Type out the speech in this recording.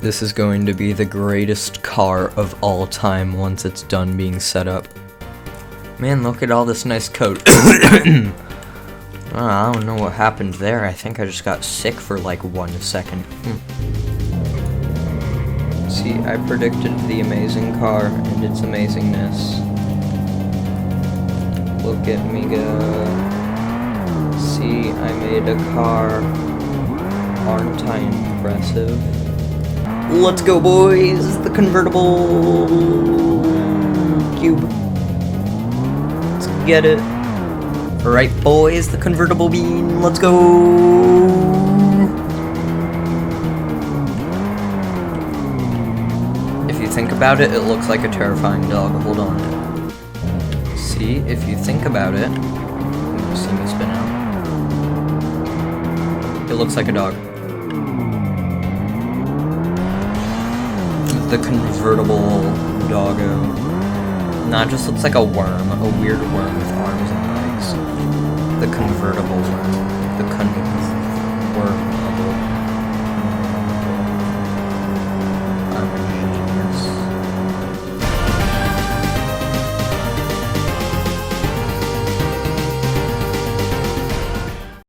This is going to be the greatest car of all time once it's done being set up. Man, look at all this nice coat. I don't know what happened there. I think I just got sick for like 1 second. See, I predicted the amazing car and its amazingness. Look at me go. See, I made a car. Aren't I impressive? Let's go, boys! The convertible cube. Let's get it. Alright, boys, the convertible bean. Let's go! If you think about it, it looks like a terrifying dog. Hold on. See, if you think about it... You see me spin out. It looks like a dog. The convertible doggo. Nah, it just looks like a worm. A weird worm with arms and legs. The convertible worm. The